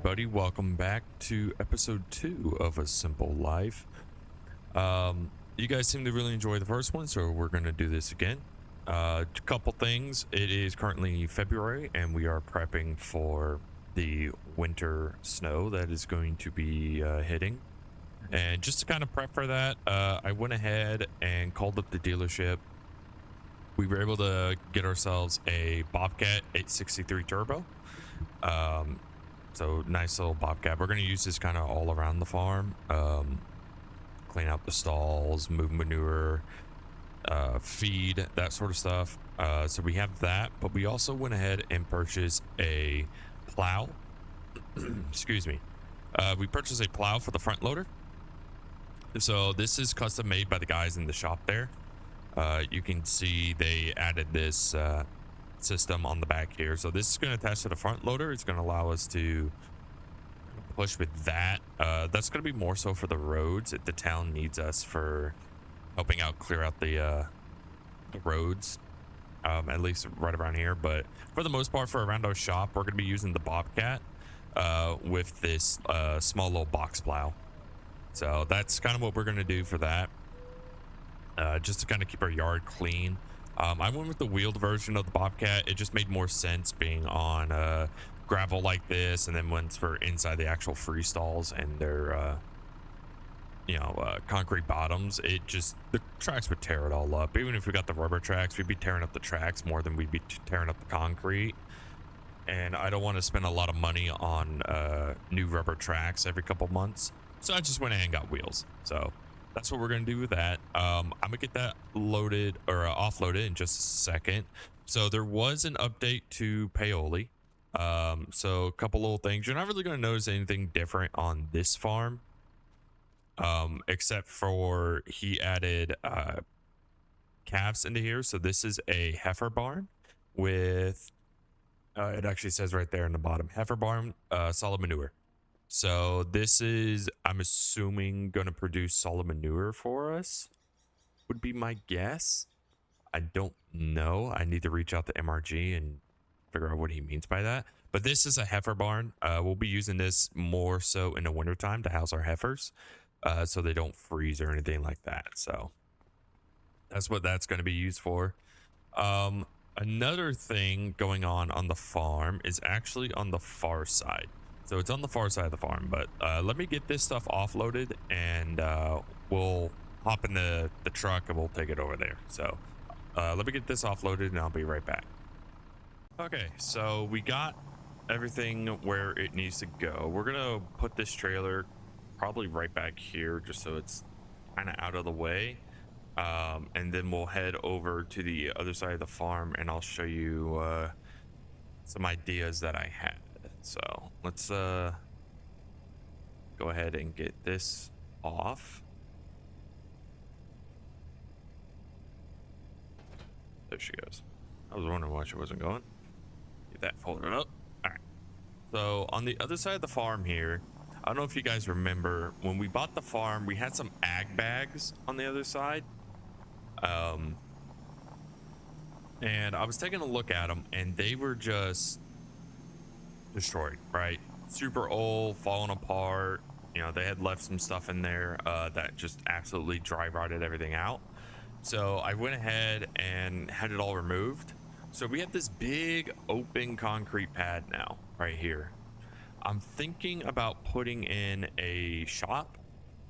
everybody, welcome back to episode 2 of A Simple Life. You guys seem to really enjoy the first one, so we're going to do this again. A couple things. It is currently February and we are prepping for the winter snow that is going to be hitting. And just to kind of prep for that, I went ahead and called up the dealership. We were able to get ourselves a Bobcat 863 Turbo. So nice little Bobcat. We're going to use this kind of all around the farm. Clean out the stalls, move manure, feed, that sort of stuff. So we have that, but we also went ahead and purchased a plow. Excuse me. We purchased a plow for the front loader. So this is custom made by the guys in the shop there. You can see they added this system on the back here. So this is going to attach to the front loader. It's going to allow us to push with that. That's going to be more so for the roads. The town needs us for helping out clear out the roads, at least right around here. But for the most part, for around our shop, we're going to be using the Bobcat with this small little box plow. So that's kind of what we're going to do for that, just to kind of keep our yard clean. I went with the wheeled version of the Bobcat. It just made more sense being on gravel like this, and then once we're inside the actual free stalls and their concrete bottoms, the tracks would tear it all up. Even if we got the rubber tracks, we'd be tearing up the tracks more than we'd be tearing up the concrete. And I don't want to spend a lot of money on new rubber tracks every couple months, so I just went ahead and got wheels. So that's what we're going to do with that. I'm going to get that loaded or offloaded in just a second. So there was an update to Paoli. So a couple little things. You're not really going to notice anything different on this farm, except for he added calves into here. So this is a heifer barn with, it actually says right there in the bottom, heifer barn, solid manure. So this is, I'm assuming, going to produce solid manure for us, would be my guess. I don't know. I need to reach out to MRG and figure out what he means by that. But this is a heifer barn. We'll be using this more so in the wintertime to house our heifers, so they don't freeze or anything like that. So that's what that's going to be used for. Another thing going on the farm is actually on the far side. So it's on the far side of the farm, but let me get this stuff offloaded and we'll hop in the truck and we'll take it over there. So let me get this offloaded and I'll be right back. Okay, so we got everything where it needs to go. We're gonna put this trailer probably right back here just so it's kind of out of the way. And then we'll head over to the other side of the farm and I'll show you some ideas that I had. So let's go ahead and get this off. There she goes. I was wondering why she wasn't going. Get that folded up. All right. So on the other side of the farm here, I don't know if you guys remember when we bought the farm, we had some ag bags on the other side. And I was taking a look at them and they were just destroyed, right? Super old, falling apart. You know, they had left some stuff in there that just absolutely dry rotted everything out. So I went ahead and had it all removed. So we have this big open concrete pad now right here. I'm thinking about putting in a shop,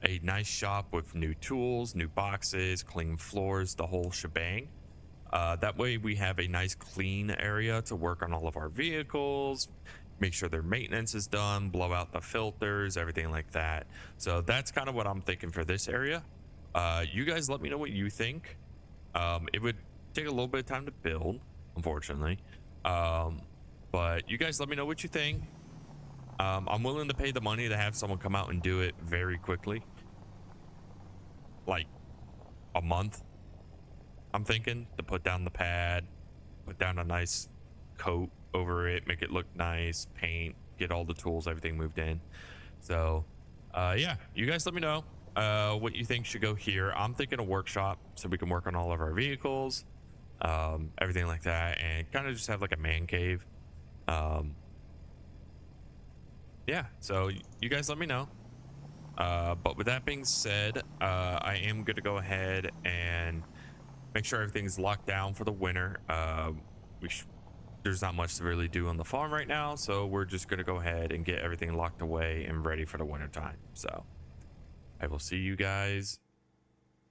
a nice shop with new tools, new boxes, clean floors, the whole shebang. That way we have a nice clean area to work on all of our vehicles, make sure their maintenance is done, blow out the filters, everything like that. So that's kind of what I'm thinking for this area. You guys let me know what you think. It would take a little bit of time to build, unfortunately. But you guys let me know what you think. I'm willing to pay the money to have someone come out and do it very quickly. Like a month, I'm thinking, to put down the pad, put down a nice coat over it, make it look nice, paint, get all the tools, everything moved in. So yeah, you guys let me know what you think should go here. I'm thinking a workshop so we can work on all of our vehicles, everything like that, and kind of just have like a man cave. yeah, so you guys let me know. But with that being said, I am going to go ahead and make sure everything's locked down for the winter. We sh- there's not much to really do on the farm right now, so we're just going to go ahead and get everything locked away and ready for the winter time. So I will see you guys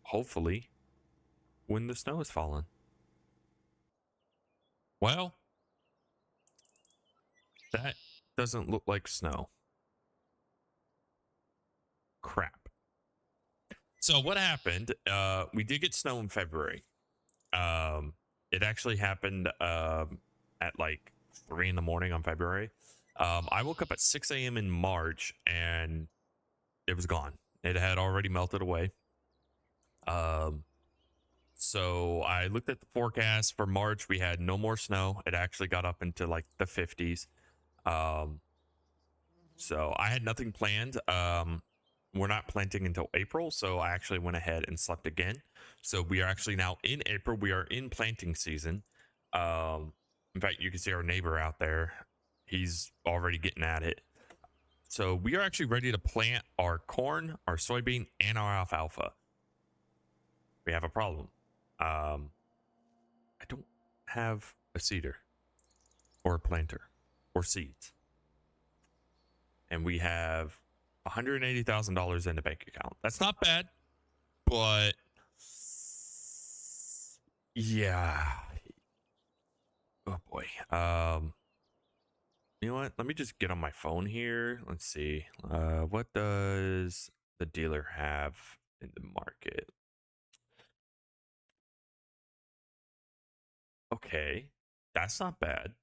hopefully when the snow is falling. Well, that doesn't look like snow. Crap. So what happened? We did get snow in February. Um, it actually happened at like 3 in the morning on February. I woke up at 6 a.m. in March and it was gone. It had already melted away. Um, so I looked at the forecast for March. We had no more snow. It actually got up into like the 50s. Um, so I had nothing planned. We're not planting until April, so I actually went ahead and slept again. So we are actually now in April. We are in planting season. In fact, you can see our neighbor out there. He's already getting at it. So we are actually ready to plant our corn, our soybean, and our alfalfa. We have a problem. I don't have a seeder or a planter or seeds. And we have $180,000 in the bank account. That's not bad, but yeah. Oh boy. You know what? Let me just get on my phone here. Let's see. What does the dealer have in the market? Okay, that's not bad.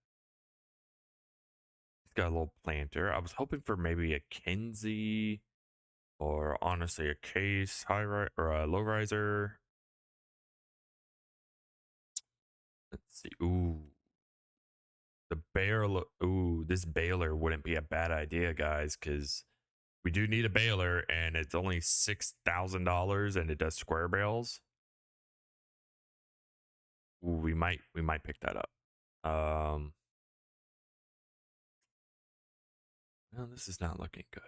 He's got a little planter. I was hoping for maybe a Kinsey or honestly a Case high or a low riser. Let's see. Ooh, the baler. Ooh, this baler wouldn't be a bad idea, guys, because we do need a baler, and it's only $6,000, and it does square bales. Ooh, we might pick that up. Um, no, this is not looking good.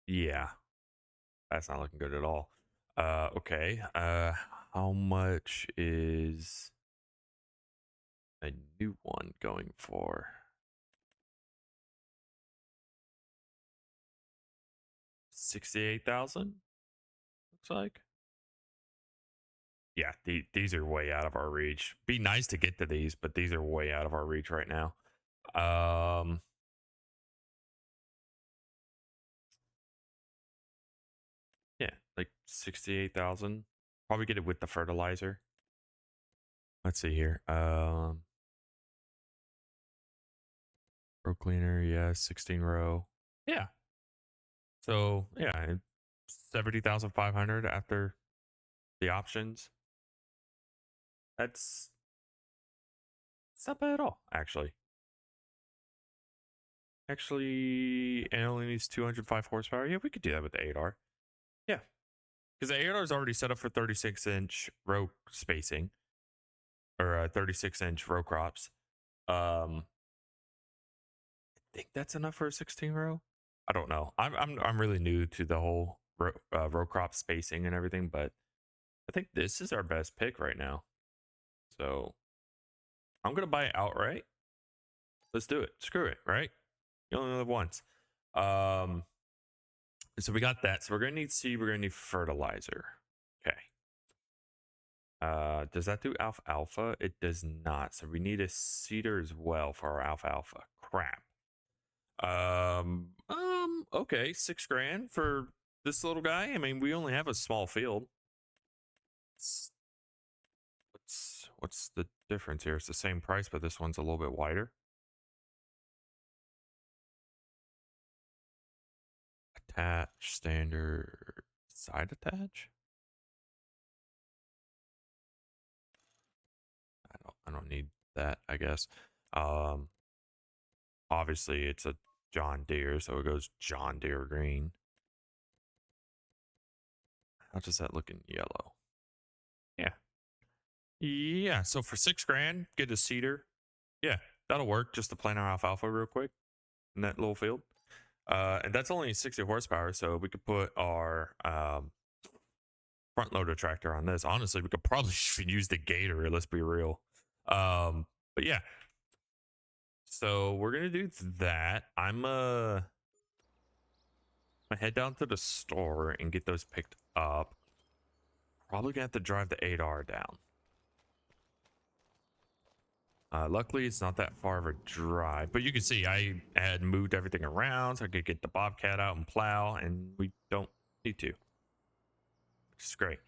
Yeah, that's not looking good at all. Okay. How much is a new one going for? 68,000, looks like. Yeah, these are way out of our reach. Be nice to get to these, but these are way out of our reach right now. Um, yeah, like 68,000. Probably get it with the fertilizer. Let's see here. Row cleaner, yeah, 16 row. Yeah. So yeah, 70,500 after the options. That's it's not bad at all, actually. Actually, it only needs 205 horsepower. Yeah, we could do that with the 8R. Yeah, because the 8R is already set up for 36-inch row spacing or 36-inch row crops. I think that's enough for a 16 row. I don't know. I'm really new to the whole row crop spacing and everything, but I think this is our best pick right now. So I'm gonna buy it outright. Let's do it. Screw it, right? You only live once. Um, so we got that. So we're gonna need seed. We're gonna need fertilizer. Okay. Does that do alfalfa? It does not. So we need a seeder as well for our alfalfa. Crap. Okay, 6 grand for this little guy. I mean, we only have a small field. It's- what's the difference here? It's the same price, but this one's a little bit wider. Attach, standard, side attach. I don't need that, I guess. Um, obviously it's a John Deere, so it goes John Deere green. How does that look in yellow? Yeah. Yeah. So for 6 grand, get a cedar. Yeah. that'll work just to plant our alfalfa real quick in that little field. And that's only 60 horsepower, so we could put our front loader tractor on this. Honestly, we could probably use the Gator, let's be real. But yeah, so we're gonna do that. I'm gonna head down to the store and get those picked up. Probably gonna have to drive the 8R down. Luckily, it's not that far of a drive, but you can see I had moved everything around so I could get the Bobcat out and plow, and we don't need to, which is great.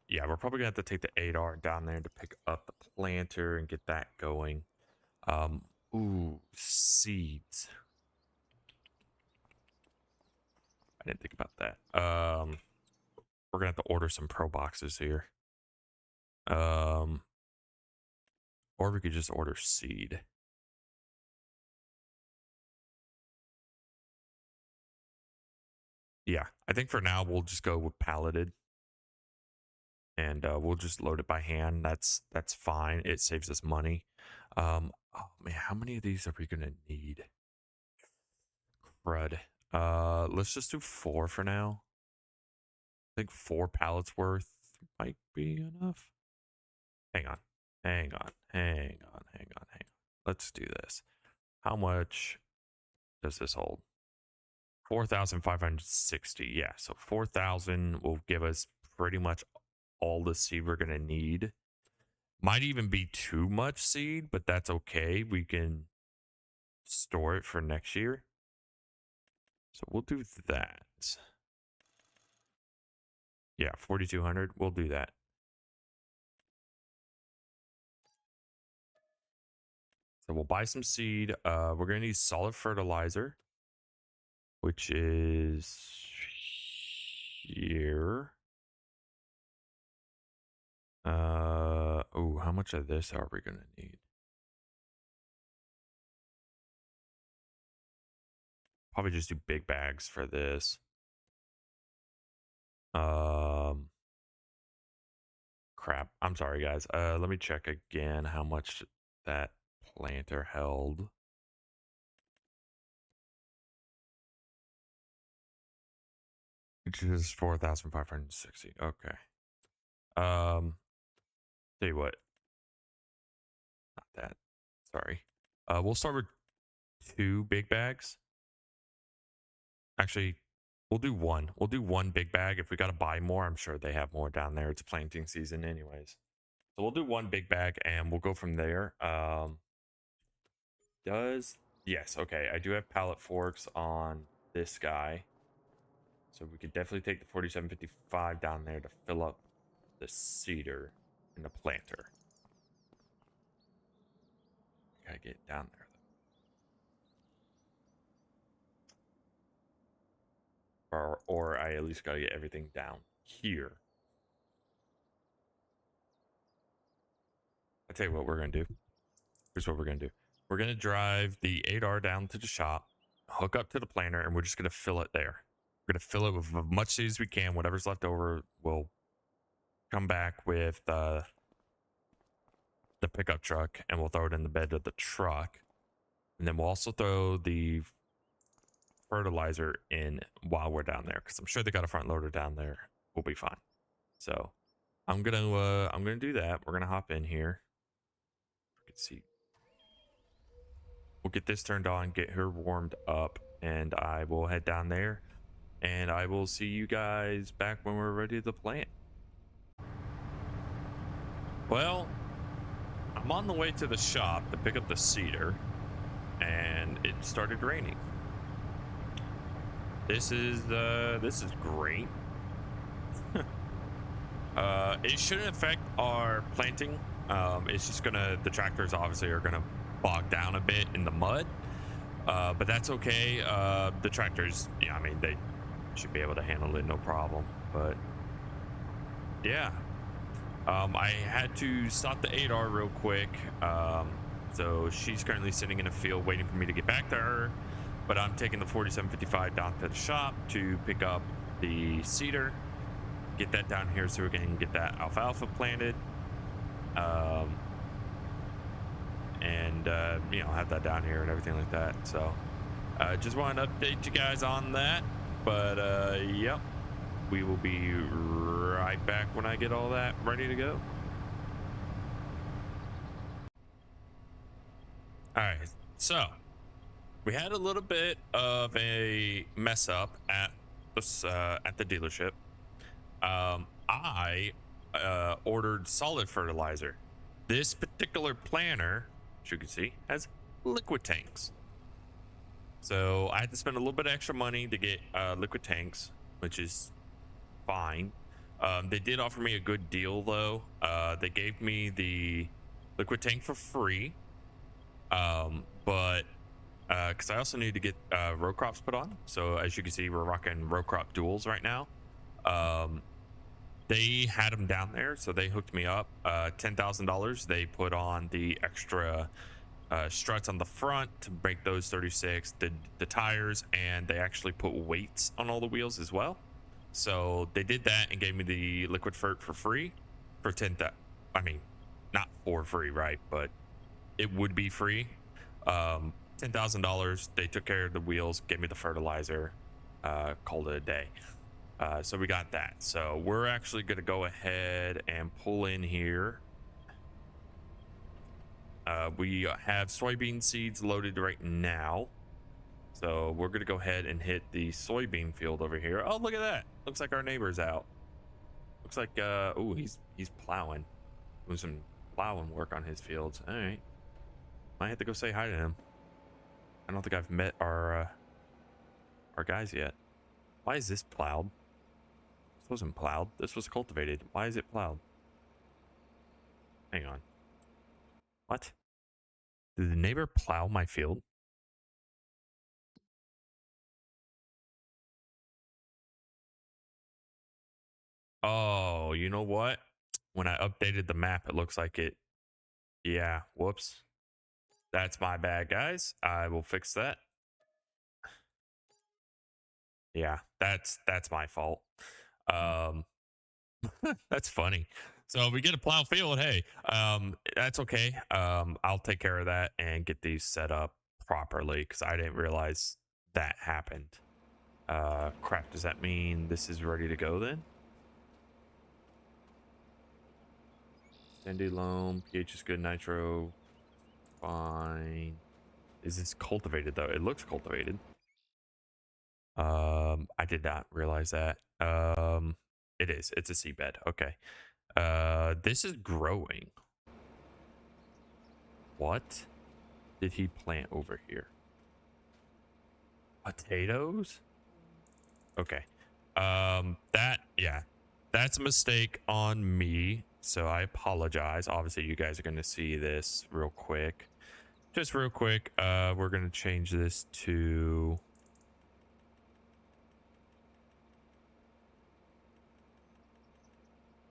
Yeah, we're probably gonna have to take the 8R down there to pick up the planter and get that going. Ooh, seeds. I didn't think about that. We're gonna have to order some pro boxes here. Or we could just order seed. Yeah, I think for now we'll just go with palleted, and we'll just load it by hand. That's fine. It saves us money. Oh man, how many of these are we gonna need? Crud. Let's just do 4 for now. I think 4 pallets worth might be enough. Hang on. Let's do this. How much does this hold? 4,560. Yeah, so 4,000 will give us pretty much all the seed we're gonna need. Might even be too much seed, but that's okay. We can store it for next year. So we'll do that. Yeah, 4,200. We'll do that. So we'll buy some seed. We're gonna need solid fertilizer, which is here. Oh, how much of this are we gonna need? Probably just do big bags for this. Crap. I'm sorry, guys. Let me check again how much that planter held. Which is 4,560. Okay. Tell you what. Not that. Sorry. We'll start with 2 big bags. Actually, we'll do 1. We'll do 1 big bag. If we got to buy more, I'm sure they have more down there. It's planting season anyways. So we'll do 1 big bag and we'll go from there. Yes, okay. I do have pallet forks on this guy. So we could definitely take the 4755 down there to fill up the seeder and the planter. Gotta get it down there though. Or I at least gotta get everything down here. I'll tell you what we're gonna do. Here's what we're gonna do. We're gonna drive the 8R down to the shop, hook up to the planter, and we're just gonna fill it there. We're gonna fill it with as much seed as we can. Whatever's left over, we'll come back with the pickup truck and we'll throw it in the bed of the truck. And then we'll also throw the fertilizer in while we're down there, because I'm sure they got a front loader down there. We'll be fine. So I'm gonna do that. We're gonna hop in here. You can see. We'll get this turned on, get her warmed up, and I will head down there. And I will see you guys back when we're ready to plant. Well, I'm on the way to the shop to pick up the seeder, and it started raining. This is great. It shouldn't affect our planting. It's just the tractors obviously are gonna bog down a bit in the mud, but that's okay. The tractors, yeah, I mean, they should be able to handle it, no problem. But yeah, I had to stop the 8R real quick. So she's currently sitting in a field waiting for me to get back to her, but I'm taking the 4755 down to the shop to pick up the seeder, get that down here so we can get that alfalfa planted. and have that down here and everything like that. So just wanted to update you guys on that. But yep, we will be right back when I get all that ready to go. All right, so we had a little bit of a mess up at the dealership. I ordered solid fertilizer. This particular planter, as you can see, has liquid tanks. So I had to spend a little bit of extra money to get liquid tanks, which is fine. They did offer me a good deal though. They gave me the liquid tank for free. But because I also need to get row crops put on. So as you can see, we're rocking row crop duals right now. They had them down there, so they hooked me up. $10,000. They put on the extra struts on the front to make those 36, the tires, and they actually put weights on all the wheels as well. So they did that and gave me the liquid fert for free for 10,000. I mean, not for free, right? But it would be free. $10,000. They took care of the wheels, gave me the fertilizer, called it a day. So we got that. So we're actually going to go ahead and pull in here. We have soybean seeds loaded right now. So we're going to go ahead and hit the soybean field over here. Oh, look at that. Looks like our neighbor's out. Looks like, oh, he's plowing. Doing some plowing work on his fields. All right. Might have to go say hi to him. I don't think I've met our guys yet. Why is this plowed? This wasn't plowed. This was cultivated. Why is it plowed? Hang on. What? Did the neighbor plow my field? Oh, you know what? When I updated the map, it looks like it. Yeah, whoops. That's my bad, guys. I will fix that. Yeah, that's my fault. That's funny. So we get a plow field. Hey, that's okay. I'll take care of that and get these set up properly because I didn't realize that happened. Crap. Does that mean this is ready to go then? Sandy loam, pH is good, nitro, fine. Is this cultivated though? It looks cultivated. I did not realize that. It is. It's a seabed. Okay. This is growing. What did he plant over here? Potatoes? Okay. That's a mistake on me. So I apologize. Obviously, you guys are going to see this real quick. Just real quick, we're going to change this to...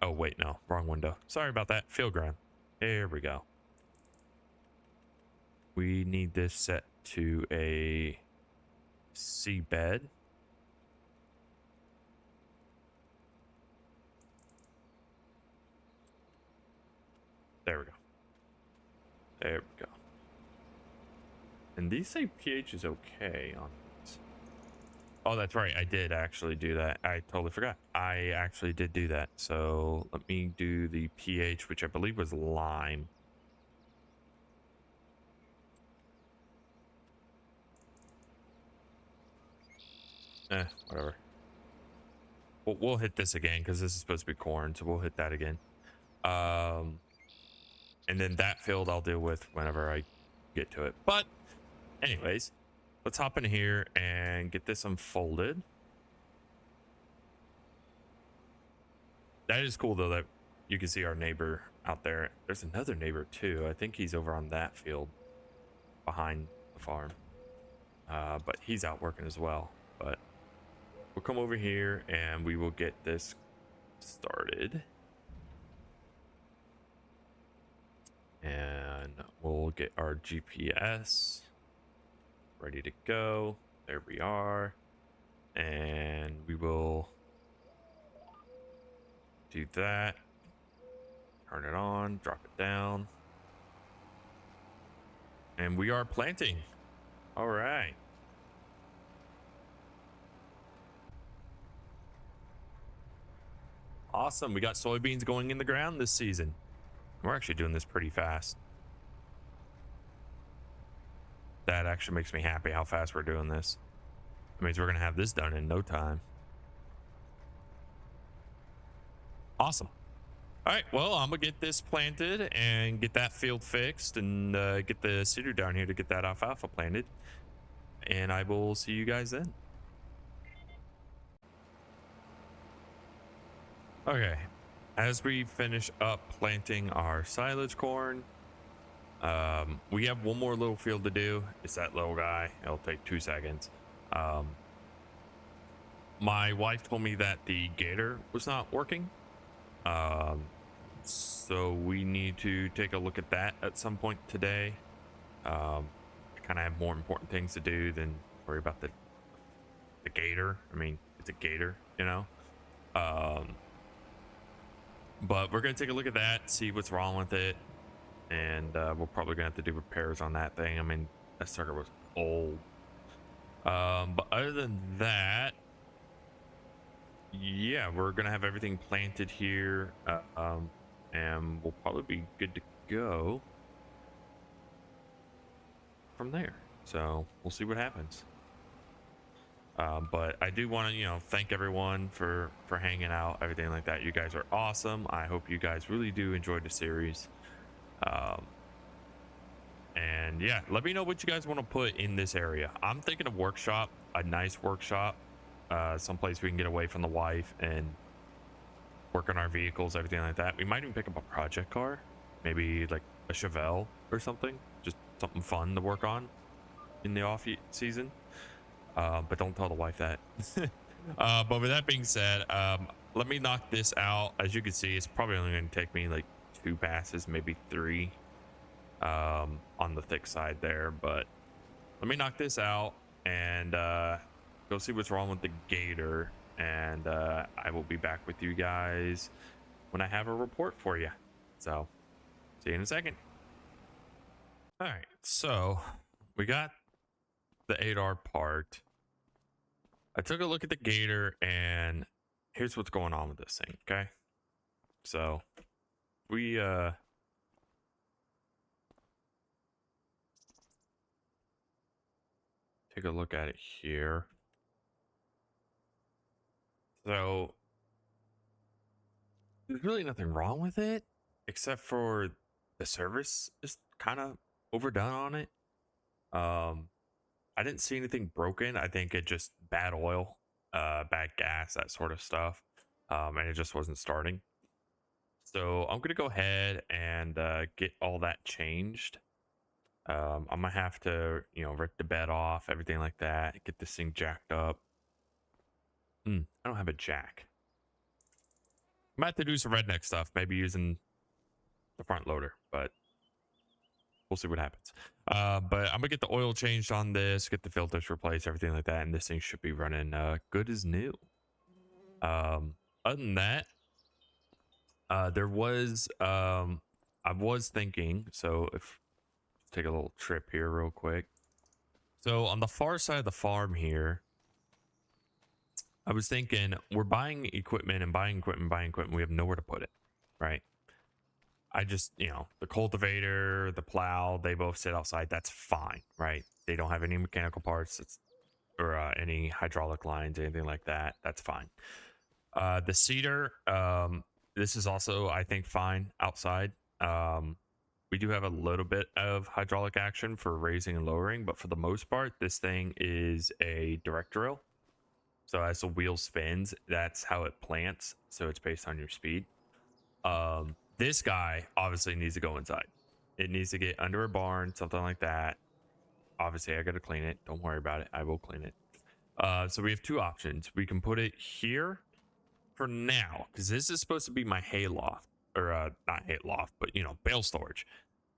Oh, wait, no. Wrong window. Sorry about that. Field ground. There we go. We need this set to a seabed. There we go. There we go. And these say pH is okay on this. Oh, that's right. I did actually do that. I totally forgot. I actually did do that. So let me do the pH, which I believe was lime. Whatever. We'll hit this again because this is supposed to be corn. So we'll hit that again. And then that field I'll deal with whenever I get to it. But anyways, let's hop in here and get this unfolded. That is cool though that you can see our neighbor out there. There's another neighbor too. I think he's over on that field behind the farm. But he's out working as well. But we'll come over here and we will get this started. And we'll get our GPS ready to go. There we are. And we will do that. Turn it on, drop it down. And we are planting. All right. Awesome. We got soybeans going in the ground this season. We're actually doing this pretty fast. That actually makes me happy how fast we're doing this. It means we're going to have this done in no time. Awesome. All right. Well, I'm going to get this planted and get that field fixed and get the seeder down here to get that alfalfa planted. And I will see you guys then. Okay. As we finish up planting our silage corn, we have one more little field to do. It's that little guy. It'll take 2 seconds. My wife told me that the gator was not working. So we need to take a look at that at some point today. I kind of have more important things to do than worry about the gator. I mean, it's a gator, you know. But we're gonna take a look at that, see what's wrong with it, and we're probably gonna have to do repairs on that thing. I mean, that sucker was old. But other than that, yeah, we're gonna have everything planted here, and we'll probably be good to go from there. So we'll see what happens. But I do want to, thank everyone for hanging out, everything like that. You guys are awesome. I hope you guys really do enjoy the series. And yeah, let me know what you guys want to put in this area. I'm thinking of workshop, a nice workshop, someplace we can get away from the wife and work on our vehicles, everything like that. We might even pick up a project car, maybe like a Chevelle or something, just something fun to work on in the off season. But don't tell the wife that. But with that being said, let me knock this out. As you can see, it's probably only going to take me like 2 passes, maybe 3, on the thick side there. But let me knock this out and go see what's wrong with the gator. And I will be back with you guys when I have a report for you. So see you in a second. All right, so we got the 8R part. I took a look at the gator, and here's what's going on with this thing. Okay, so we take a look at it here. So there's really nothing wrong with it, except for the service is kind of overdone on it. I didn't see anything broken. I think it just bad oil, bad gas, that sort of stuff. And it just wasn't starting. So I'm gonna go ahead and get all that changed. I'm gonna have to, rip the bed off, everything like that, get this thing jacked up. I don't have a jack. I might have to do some redneck stuff, maybe using the front loader, but we'll see what happens. But I'm gonna get the oil changed on this, get the filters replaced, everything like that, and this thing should be running good as new. Other than that, there was I was thinking, so if take a little trip here real quick. So on the far side of the farm here, I was thinking we're buying equipment and buying equipment. We have nowhere to put it, right? I just, the cultivator, the plow, they both sit outside. That's fine, right? They don't have any mechanical parts or any hydraulic lines, anything like that. That's fine. The seeder, this is also, I think, fine outside. We do have a little bit of hydraulic action for raising and lowering, but for the most part, this thing is a direct drill. So as the wheel spins, that's how it plants. So it's based on your speed. This guy obviously needs to go inside. It needs to get under a barn, something like that. Obviously, I got to clean it. Don't worry about it. I will clean it. So we have 2 options. We can put it here for now, because this is supposed to be my hay loft, or not hay loft, but bale storage.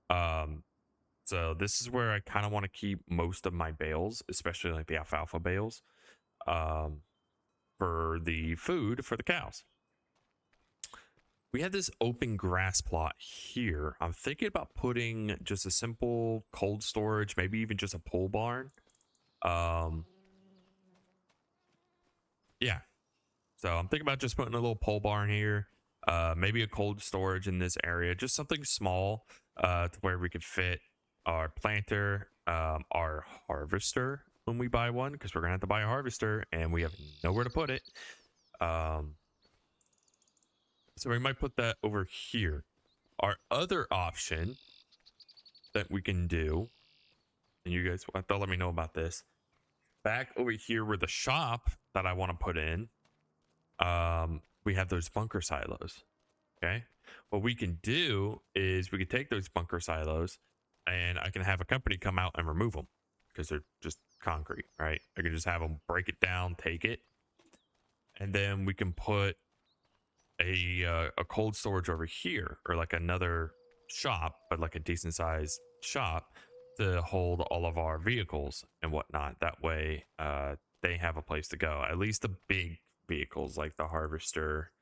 So this is where I kind of want to keep most of my bales, especially like the alfalfa bales, for the food for the cows. we have this open grass plot here. I'm thinking about putting just a simple cold storage, maybe even just a pole barn. Yeah. So I'm thinking about just putting a little pole barn here, maybe a cold storage in this area, just something small to where we could fit our planter, our harvester when we buy one, because we're gonna have to buy a harvester and we have nowhere to put it. Um, so we might put that over here. Our other option that we can do, and you guys have to let me know about this. Back over here where the shop that I want to put in, we have those bunker silos. Okay. What we can do is we could take those bunker silos and I can have a company come out and remove them because they're just concrete, right? I can just have them break it down, take it, and then we can put a cold storage over here, or like another shop, but like a decent sized shop to hold all of our vehicles and whatnot. That way, they have a place to go. At least the big vehicles like the harvester,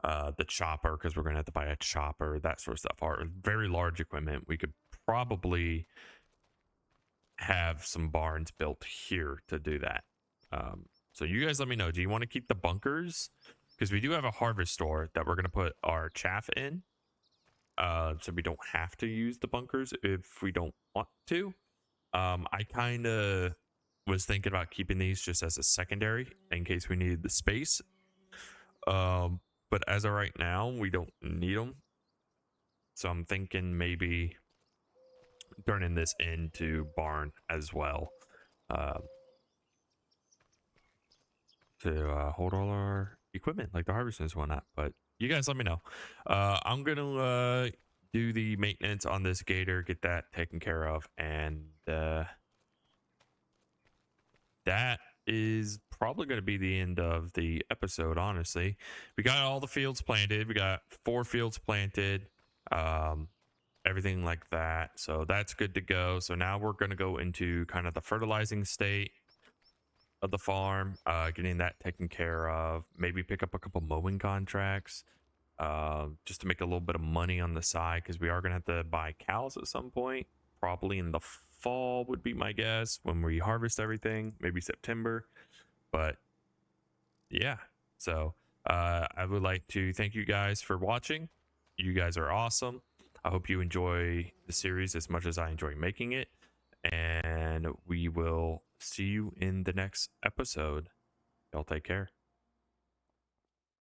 the chopper, because we're gonna have to buy a chopper, that sort of stuff. Our very large equipment, we could probably have some barns built here to do that. So you guys let me know, do you want to keep the bunkers? Because we do have a harvest store that we're gonna put our chaff in, so we don't have to use the bunkers if we don't want to. I kind of was thinking about keeping these just as a secondary in case we needed the space. But as of right now, we don't need them. So I'm thinking maybe turning this into barn as well, to hold all our equipment like the harvesters and whatnot. But you guys let me know. I'm gonna do the maintenance on this gator, get that taken care of, and that is probably going to be the end of the episode. Honestly, we got all the fields planted. We got 4 fields planted, everything like that, so that's good to go. So now we're going to go into kind of the fertilizing state of the farm, getting that taken care of, maybe pick up a couple mowing contracts, just to make a little bit of money on the side, because we are going to have to buy cows at some point, probably in the fall would be my guess, when we harvest everything, maybe September. But yeah, so I would like to thank you guys for watching. You guys are awesome. I hope you enjoy the series as much as I enjoy making it, and we will see you in the next episode. Y'all take care.